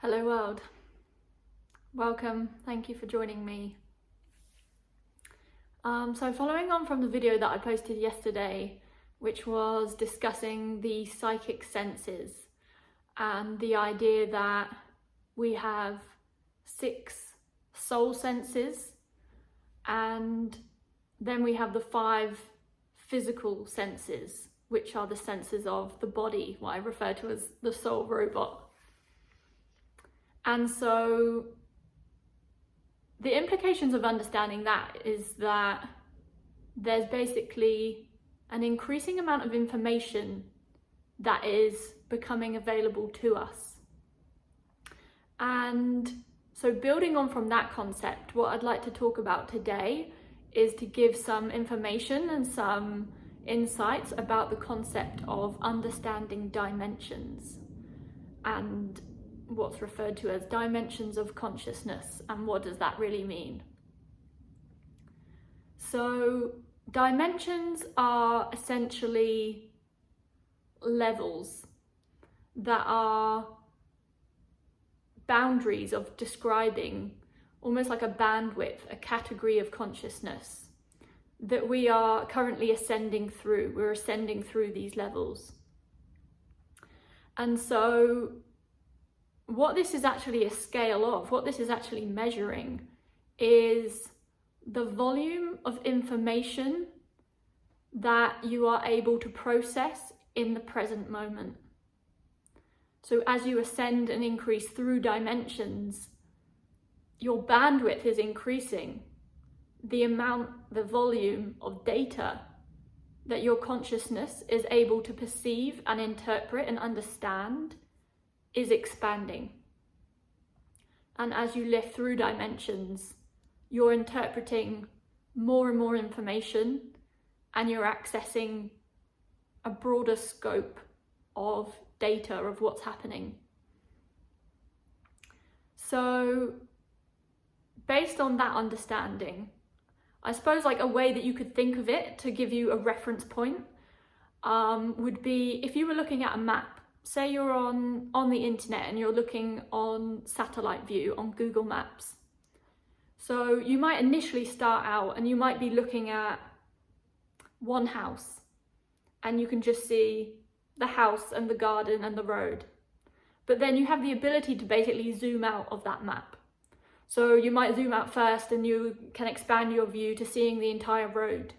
Hello world, welcome, thank you for joining me. So following on from the video that I posted yesterday, which was discussing the psychic senses and the idea that we have 6 soul senses and then we have the 5 physical senses, which are the senses of the body, what I refer to as the soul robot. And so the implications of understanding that is that there's basically an increasing amount of information that is becoming available to us. And so building on from that concept, what I'd like to talk about today is to give some information and some insights about the concept of understanding dimensions and what's referred to as dimensions of consciousness, and what does that really mean. So dimensions are essentially levels that are boundaries of describing almost like a bandwidth, a category of consciousness that we are currently ascending through. We're ascending through these levels. And so what this is actually a scale of, what this is actually measuring, is the volume of information that you are able to process in the present moment. So as you ascend and increase through dimensions, your bandwidth is increasing. The volume of data that your consciousness is able to perceive and interpret and understand is expanding. And as you lift through dimensions, you're interpreting more and more information and you're accessing a broader scope of data of what's happening. So based on that understanding, I suppose like a way that you could think of it to give you a reference point would be if you were looking at a map. Say you're on the internet and you're looking on satellite view on Google Maps. So you might initially start out and you might be looking at one house and you can just see the house and the garden and the road. But then you have the ability to basically zoom out of that map. So you might zoom out first and you can expand your view to seeing the entire road.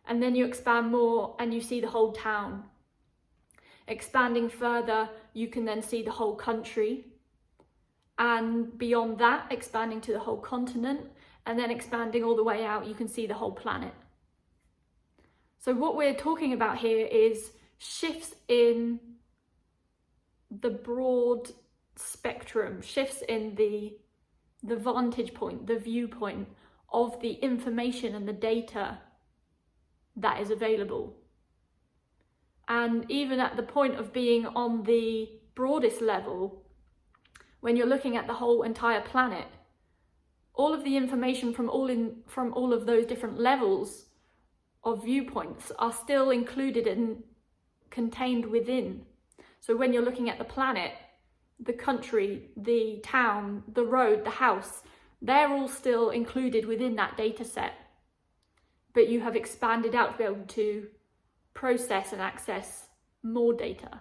And then you expand more and you see the whole town. Expanding further, you can then see the whole country, and beyond that, expanding to the whole continent, and then expanding all the way out, you can see the whole planet. So what we're talking about here is shifts in the broad spectrum, shifts in the vantage point, the viewpoint of the information and the data that is available. And even at the point of being on the broadest level, when you're looking at the whole entire planet, all of the information from all of those different levels of viewpoints are still included and contained within. So when you're looking at the planet, the country, the town, the road, the house, they're all still included within that data set. But you have expanded out to be able to process and access more data.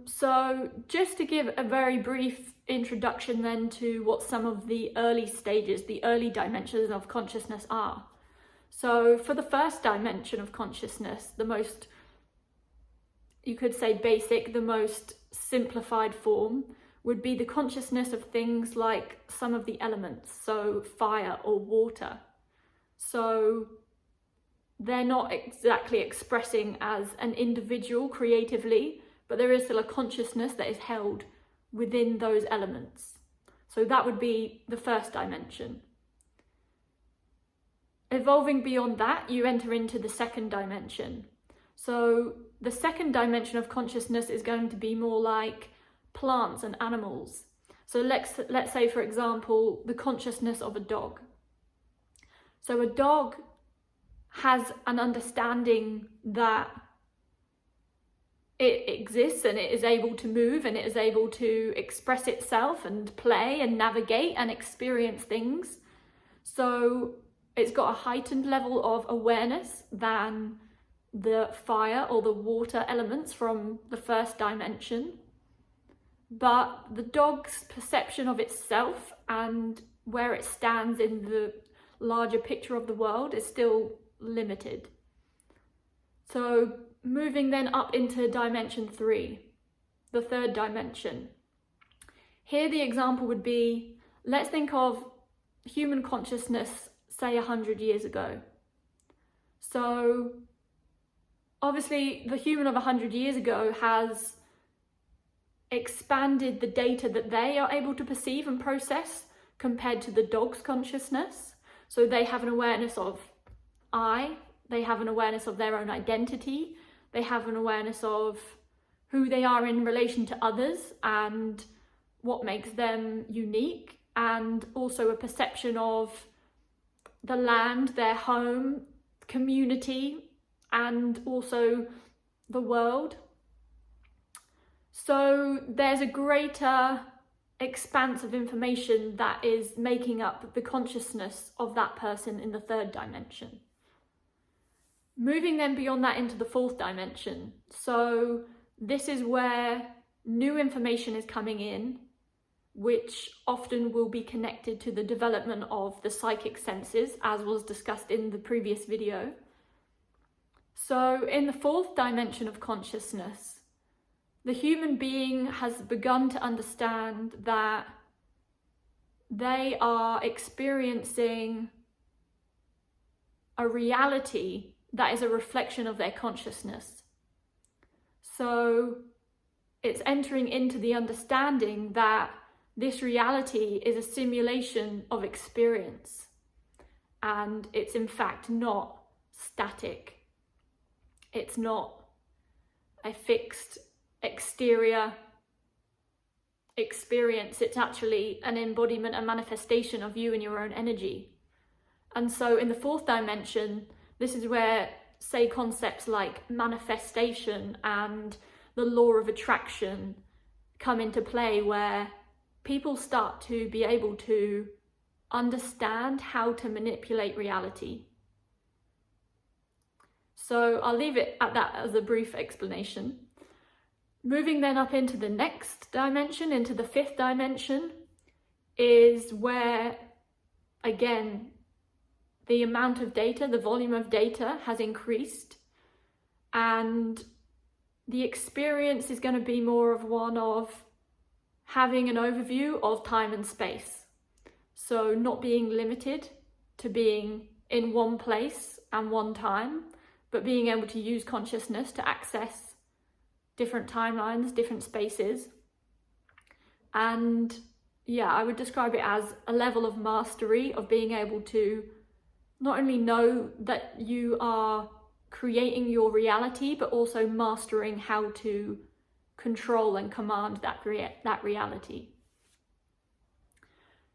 So just to give a very brief introduction then to what some of the early stages, the early dimensions of consciousness are. So for the first dimension of consciousness, the most, you could say basic, the most simplified form would be the consciousness of things like some of the elements, so fire or water. So they're not exactly expressing as an individual creatively, but there is still a consciousness that is held within those elements. So that would be the first dimension. Evolving beyond that, you enter into the second dimension. So the second dimension of consciousness is going to be more like plants and animals. So let's say, for example, the consciousness of a dog. So a dog has an understanding that it exists and it is able to move and it is able to express itself and play and navigate and experience things. So it's got a heightened level of awareness than the fire or the water elements from the first dimension. But the dog's perception of itself and where it stands in the larger picture of the world is still limited. So moving then up into dimension 3, the third dimension. Here the example would be, let's think of human consciousness, say 100 years ago. So obviously the human of 100 years ago has expanded the data that they are able to perceive and process compared to the dog's consciousness. So they have an awareness of I, they have an awareness of their own identity, they have an awareness of who they are in relation to others and what makes them unique, and also a perception of the land, their home, community, and also the world. So there's a greater expanse of information that is making up the consciousness of that person in the third dimension. Moving then beyond that into the fourth dimension. So this is where new information is coming in, which often will be connected to the development of the psychic senses, as was discussed in the previous video. So in the fourth dimension of consciousness, the human being has begun to understand that they are experiencing a reality that is a reflection of their consciousness. So it's entering into the understanding that this reality is a simulation of experience, and it's in fact not static. It's not a fixed exterior experience. It's actually an embodiment, a manifestation of you and your own energy. And so in the fourth dimension, this is where, say, concepts like manifestation and the law of attraction come into play, where people start to be able to understand how to manipulate reality. So I'll leave it at that as a brief explanation. Moving then up into the next dimension, into the fifth dimension, is where, again, the amount of data, the volume of data has increased, and the experience is going to be more of one of having an overview of time and space. So not being limited to being in one place and one time, but being able to use consciousness to access different timelines, different spaces. And yeah, I would describe it as a level of mastery of being able to not only know that you are creating your reality, but also mastering how to control and command that reality.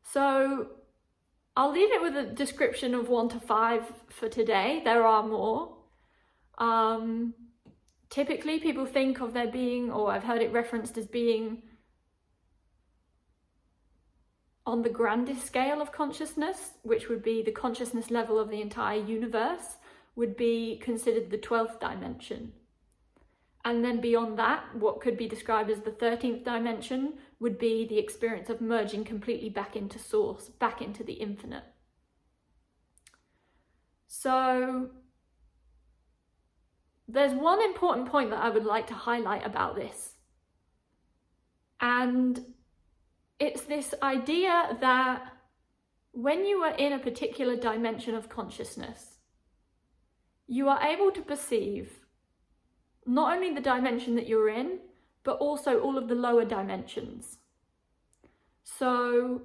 So I'll leave it with a description of 1 to 5 for today. There are more. Typically people think of there being, or I've heard it referenced as being, on the grandest scale of consciousness, which would be the consciousness level of the entire universe, would be considered the 12th dimension. And then beyond that, what could be described as the 13th dimension would be the experience of merging completely back into source, back into the infinite. So there's one important point that I would like to highlight about this. And it's this idea that when you are in a particular dimension of consciousness, you are able to perceive not only the dimension that you're in, but also all of the lower dimensions. So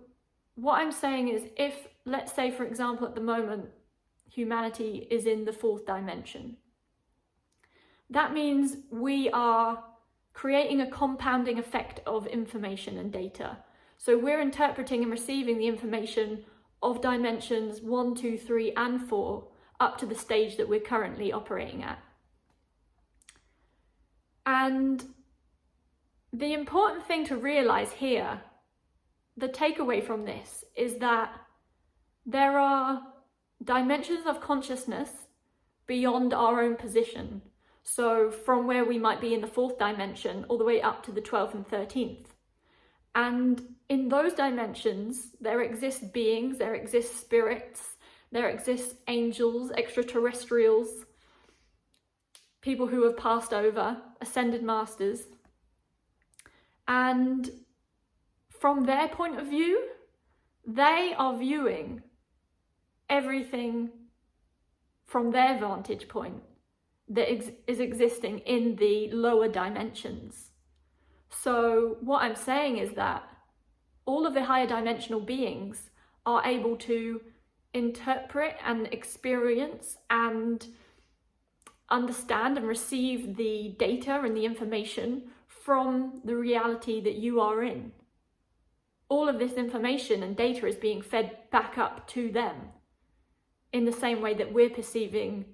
what I'm saying is, if, let's say, for example, at the moment, humanity is in the 4th dimension, that means we are creating a compounding effect of information and data. So we're interpreting and receiving the information of dimensions 1, 2, 3, and 4 up to the stage that we're currently operating at. And the important thing to realize here, the takeaway from this, is that there are dimensions of consciousness beyond our own position. So from where we might be in the 4th dimension all the way up to the 12th and 13th. And in those dimensions, there exist beings, there exist spirits, there exist angels, extraterrestrials, people who have passed over, ascended masters. And from their point of view, they are viewing everything from their vantage point that is existing in the lower dimensions. So what I'm saying is that all of the higher dimensional beings are able to interpret and experience and understand and receive the data and the information from the reality that you are in. All of this information and data is being fed back up to them in the same way that we're perceiving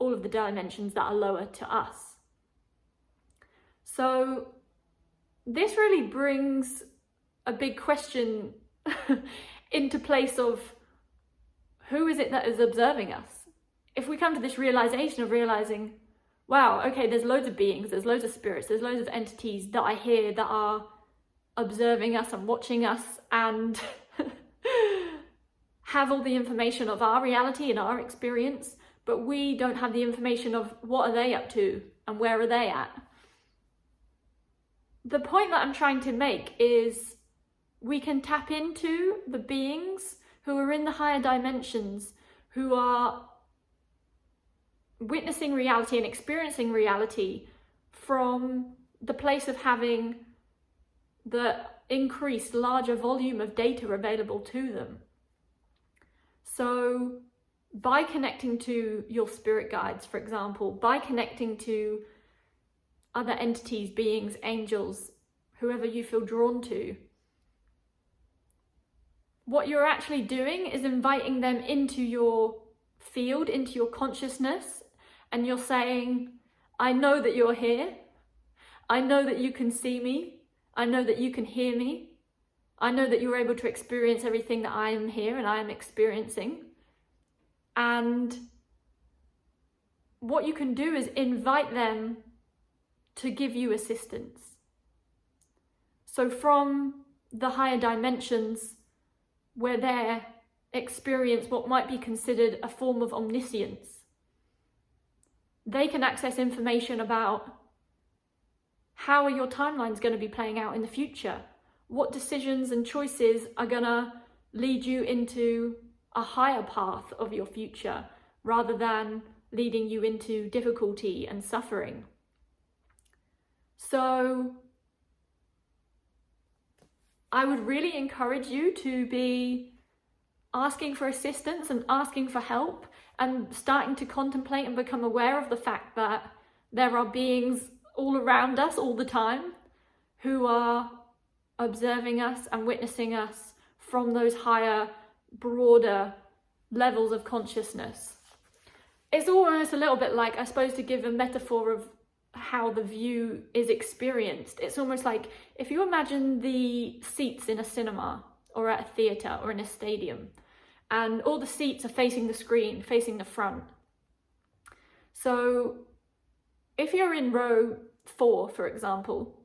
all of the dimensions that are lower to us. So this really brings a big question into place of who is it that is observing us? If we come to this realization of realizing, wow, okay, there's loads of beings, there's loads of spirits, there's loads of entities that I hear that are observing us and watching us and have all the information of our reality and our experience, but we don't have the information of what are they up to and where are they at. The point that I'm trying to make is we can tap into the beings who are in the higher dimensions, who are witnessing reality and experiencing reality from the place of having the increased, larger volume of data available to them. So by connecting to your spirit guides, for example, by connecting to other entities, beings, angels, whoever you feel drawn to, what you're actually doing is inviting them into your field, into your consciousness, and you're saying, I know that you're here. I know that you can see me. I know that you can hear me. I know that you're able to experience everything that I am here and I am experiencing. And what you can do is invite them to give you assistance. So from the higher dimensions, where they experience what might be considered a form of omniscience, they can access information about how are your timelines going to be playing out in the future? What decisions and choices are going to lead you into a higher path of your future rather than leading you into difficulty and suffering? So I would really encourage you to be asking for assistance and asking for help and starting to contemplate and become aware of the fact that there are beings all around us all the time who are observing us and witnessing us from those higher, broader levels of consciousness. It's almost a little bit like, I suppose, to give a metaphor of how the view is experienced. It's almost like if you imagine the seats in a cinema or at a theatre or in a stadium, and all the seats are facing the screen, facing the front. So if you're in row 4, for example,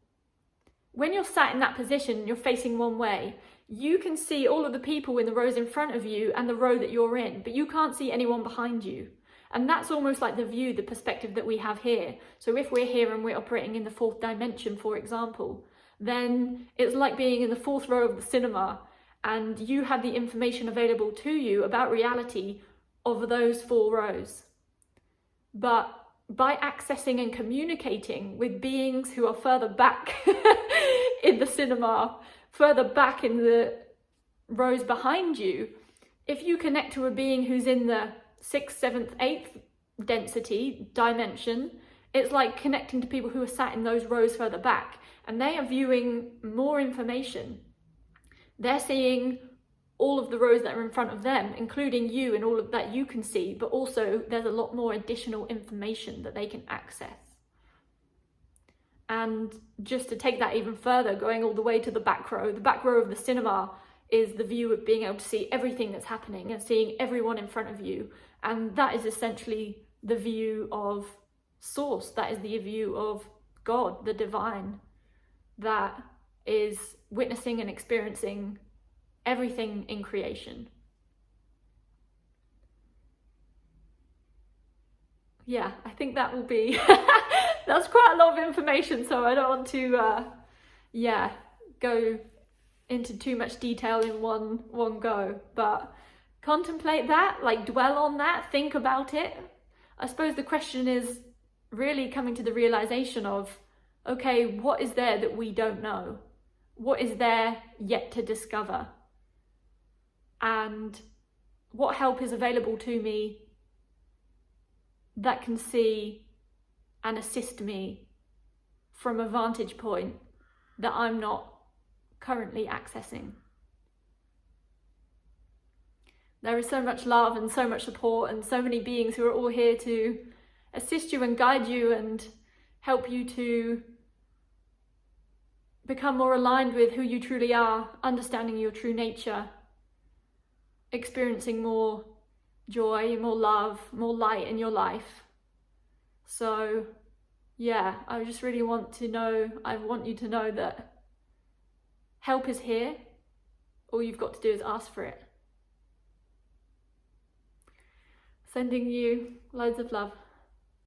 when you're sat in that position, you're facing one way, you can see all of the people in the rows in front of you and the row that you're in, but you can't see anyone behind you. And that's almost like the view, the perspective that we have here. So if we're here and we're operating in the 4th dimension, for example, then it's like being in the 4th row of the cinema and you have the information available to you about reality of those 4 rows. But by accessing and communicating with beings who are further back in the cinema, further back in the rows behind you, if you connect to a being who's in the 6th, 7th, 8th density dimension, it's like connecting to people who are sat in those rows further back, and they are viewing more information. They're seeing all of the rows that are in front of them, including you and all of that you can see, but also there's a lot more additional information that they can access. And just to take that even further, going all the way to the back row of the cinema is the view of being able to see everything that's happening and seeing everyone in front of you. And that is essentially the view of Source. That is the view of God, the divine, that is witnessing and experiencing everything in creation. Yeah, I think that will be, that's quite a lot of information, so I don't want to, go into too much detail in one go, but contemplate that, like dwell on that, think about it. I suppose the question is really coming to the realization of, okay, what is there that we don't know? What is there yet to discover? And what help is available to me that can see and assist me from a vantage point that I'm not currently accessing? There is so much love and so much support and so many beings who are all here to assist you and guide you and help you to become more aligned with who you truly are, understanding your true nature, experiencing more joy, more love, more light in your life. So yeah, I just really want you to know that help is here. All you've got to do is ask for it. Sending you loads of love.